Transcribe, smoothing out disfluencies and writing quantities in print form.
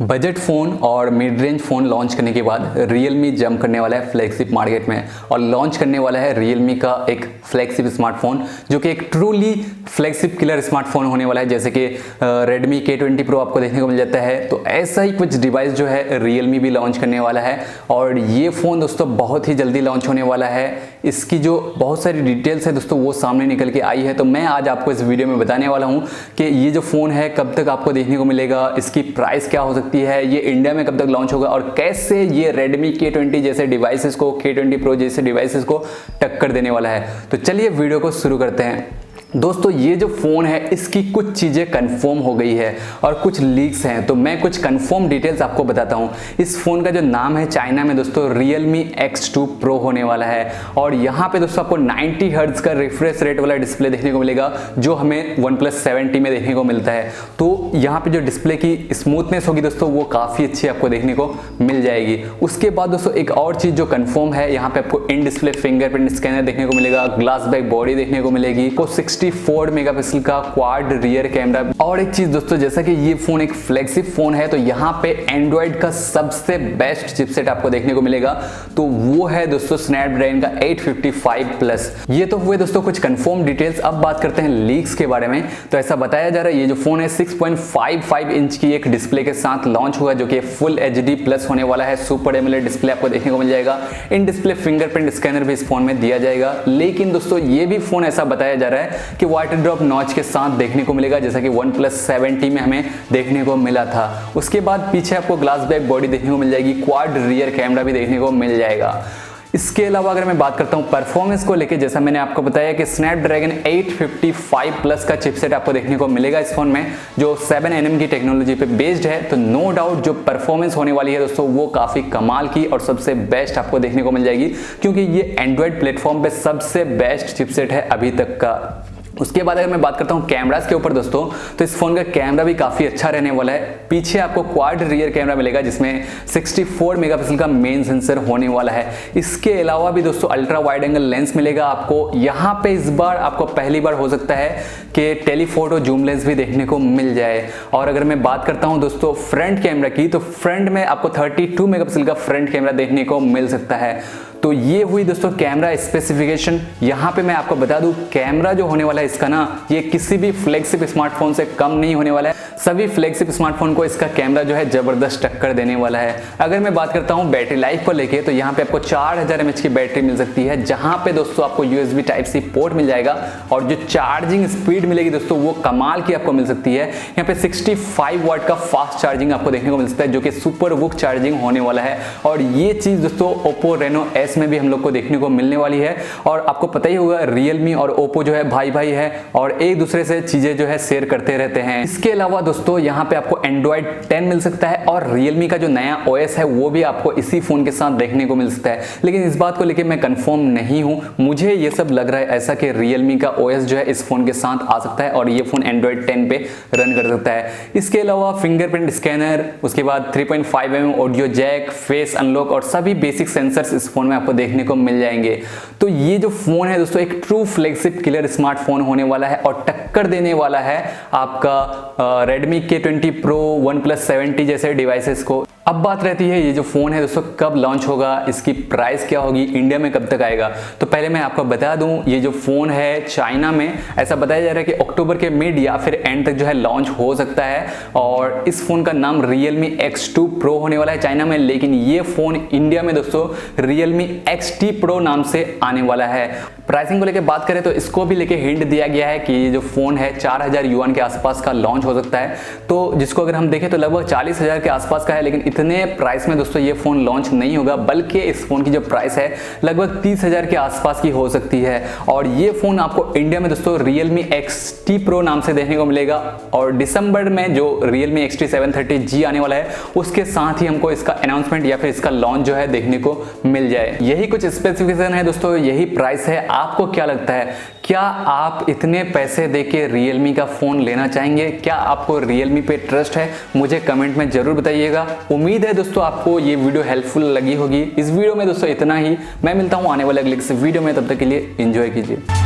Budget phone और mid range phone launch करने के बाद Realme जंप करने वाला है फ्लैगशिप मार्केट में और लॉन्च करने वाला है Realme का एक फ्लैगशिप स्मार्टफोन जो कि एक ट्रूली फ्लैगशिप किलर स्मार्टफोन होने वाला है। जैसे कि Redmi K20 Pro आपको देखने को मिल जाता है, तो ऐसा ही कुछ डिवाइस जो है Realme भी लॉन्च करने वाला है और ये फ़ोन दोस्तों बहुत ही जल्दी लॉन्च होने वाला है। इसकी जो बहुत सारी डिटेल्स है दोस्तों वो सामने निकल के आई है, तो मैं आज आपको इस वीडियो में बताने वाला हूँ कि ये जो फ़ोन है कब तक आपको देखने को मिलेगा, इसकी प्राइस क्या हो सकती है, ये इंडिया में कब तक लॉन्च होगा और कैसे ये Redmi K20 जैसे डिवाइसेस को, K20 Pro जैसे डिवाइसेस को टक्कर देने वाला है। तो चलिए वीडियो को शुरू करते हैं। दोस्तों ये जो फ़ोन है इसकी कुछ चीज़ें कंफर्म हो गई है और कुछ लीक्स हैं, तो मैं कुछ कंफर्म डिटेल्स आपको बताता हूँ। इस फ़ोन का जो नाम है चाइना में दोस्तों Realme XT Pro होने वाला है और यहाँ पे दोस्तों आपको 90 हर्ट्ज का रिफ्रेश रेट वाला डिस्प्ले देखने को मिलेगा जो हमें OnePlus 7T में देखने को मिलता है। तो यहाँ पे जो डिस्प्ले की स्मूथनेस होगी दोस्तों वो काफ़ी अच्छी आपको देखने को मिल जाएगी। उसके बाद दोस्तों एक और चीज़ जो कन्फर्म है, यहाँ पे आपको इन डिस्प्ले फिंगरप्रिंट स्कैनर देखने को मिलेगा, ग्लास बैक बॉडी देखने को मिलेगी, 64 मेगापिक्सल का क्वाड रियर कैमरा। और एक चीज दोस्तों, जैसा कि ये फोन एक फ्लैगशिप फोन है तो यहाँ पे एंड्रॉइड का सबसे बेस्ट चिपसेट आपको देखने को मिलेगा, तो वो है दोस्तों स्नैपड्रैगन का 855 प्लस। ये तो हुए दोस्तों कुछ कंफर्म डिटेल्स। अब बात करते हैं लीक्स के बारे में। तो ऐसा बताया जा रहा है ये जो फोन है 6.55 इंच की एक डिस्प्ले के साथ लॉन्च हुआ जो कि फुल HD प्लस होने वाला है। सुपर एमोलेड डिस्प्ले आपको देखने को मिल जाएगा। इन डिस्प्ले फिंगरप्रिंट स्कैनर भी इस फोन में दिया जाएगा। लेकिन दोस्तों ये भी फोन ऐसा बताया जा रहा है कि वाटर ड्रॉप नॉच के साथ देखने को मिलेगा जैसा कि OnePlus 7T में हमें देखने को मिला था। उसके बाद पीछे आपको ग्लास बैक बॉडी देखने को मिल जाएगी, क्वाड रियर कैमरा भी देखने को मिल जाएगा। इसके अलावा अगर मैं बात करता हूं परफॉर्मेंस को लेके, जैसा मैंने आपको बताया कि स्नैपड्रैगन 855 प्लस का चिपसेट आपको देखने को मिलेगा इस फोन में जो 7nm की टेक्नोलॉजी पे बेस्ड है। तो नो डाउट जो परफॉर्मेंस होने वाली है दोस्तों वो काफी कमाल की और सबसे बेस्ट आपको देखने को मिल जाएगी, क्योंकि ये एंड्रॉइड प्लेटफॉर्म पे सबसे बेस्ट चिपसेट है अभी तक का। उसके बाद अगर मैं बात करता हूँ कैमरास के ऊपर दोस्तों, तो इस फोन का कैमरा भी काफी अच्छा रहने वाला है। पीछे आपको क्वाड रियर कैमरा मिलेगा जिसमें 64 मेगापिक्सल का मेन सेंसर होने वाला है। इसके अलावा भी दोस्तों अल्ट्रा वाइड एंगल लेंस मिलेगा आपको। यहाँ पे इस बार आपको पहली बार हो सकता है कि टेलीफोटो जूम लेंस भी देखने को मिल जाए। और अगर मैं बात करता हूँ दोस्तों फ्रंट कैमरा की, तो फ्रंट में आपको 32 मेगापिक्सल का फ्रंट कैमरा देखने को मिल सकता है। तो ये हुई दोस्तों कैमरा स्पेसिफिकेशन। यहाँ पे मैं आपको बता दूं कैमरा जो होने वाला है इसका ना, ये किसी भी फ्लैगशिप स्मार्टफोन से कम नहीं होने वाला है। सभी फ्लैगशिप स्मार्टफोन को इसका कैमरा जो है जबरदस्त टक्कर देने वाला है। अगर मैं बात करता हूँ बैटरी लाइफ को लेके, तो यहाँ पे आपको 4000 mAh की बैटरी मिल सकती है, जहाँ पे दोस्तों आपको USB Type-C पोर्ट मिल जाएगा और जो चार्जिंग स्पीड मिलेगी दोस्तों वो कमाल की आपको मिल सकती है। यहाँ पे 65 वाट का फास्ट चार्जिंग आपको देखने को मिल सकता है जो कि सुपर वुक चार्जिंग होने वाला है। और ये चीज दोस्तों Oppo Reno S में भी हम लोग को देखने को मिलने वाली है। और आपको पता ही होगा Realme और Oppo जो है भाई भाई है और एक दूसरे से चीजें जो है शेयर करते रहते हैं। इसके अलावा दोस्तों यहाँ पे आपको Android 10 मिल सकता है और Realme का जो नया OS है वो भी आपको इसी फोन के साथ देखने को मिल सकता है। लेकिन इस बात को लेके मैं कंफर्म नहीं हूँ, मुझे ये सब लग रहा है ऐसा कि Realme का OS जो है इस फोन के साथ आ सकता है और ये फोन Android 10 पे रन कर सकता है। इसके अलावा फिंगरप्रिंट स्कैनर, उसके बाद 3.5mm audio Jack, face unlock और सभी बेसिक सेंसर्स इस फोन में आपको देखने को मिल जाएंगे। तो ये जो फोन है दोस्तों एक ट्रू फ्लैगशिप किलर स्मार्टफोन होने वाला है और टक्कर देने वाला है आपका Redmi K20 Pro, OnePlus 7T जैसे डिवाइसेस को। अब बात रहती है ये जो फोन है दोस्तों कब लॉन्च होगा, इसकी प्राइस क्या होगी, इंडिया में कब तक आएगा। तो पहले मैं आपको बता दूं ये जो फोन है चाइना में ऐसा बताया जा रहा है कि अक्टूबर के मिड या फिर एंड तक जो है लॉन्च हो सकता है। और इस फोन का नाम Realme XT Pro होने वाला है चाइना में, लेकिन ये फोन इंडिया में दोस्तों Realme XT Pro नाम से आने वाला है। प्राइसिंग को लेकर बात करें तो इसको भी लेके हिंट दिया गया है कि ये जो फोन है 4000 युआन के आसपास का लॉन्च हो सकता है। तो जिसको अगर हम देखें तो लगभग 40,000 के आसपास का है, लेकिन इतने प्राइस में दोस्तों ये फोन लॉन्च नहीं होगा, बल्कि इस फोन की जो प्राइस है लगभग 30,000 के आसपास की हो सकती है। और ये फोन आपको इंडिया में दोस्तों Realme XT Pro नाम से देखने को मिलेगा और दिसंबर में जो Realme XT 730G आने वाला है उसके साथ ही हमको इसका अनाउंसमेंट या फिर इसका लॉन्च जो है देखने को मिल जाए। यही कुछ स्पेसिफिकेशन है दोस्तों, यही प्राइस है। आपको क्या लगता है, क्या आप इतने पैसे देके Realme का फोन लेना चाहेंगे? क्या आपको Realme पे ट्रस्ट है? मुझे कमेंट में जरूर बताइएगा। उम्मीद है दोस्तों आपको ये वीडियो हेल्पफुल लगी होगी। इस वीडियो में दोस्तों इतना ही। मैं मिलता हूँ आने वाले अगले वीडियो में, तब तक के लिए एंजॉय कीजिए।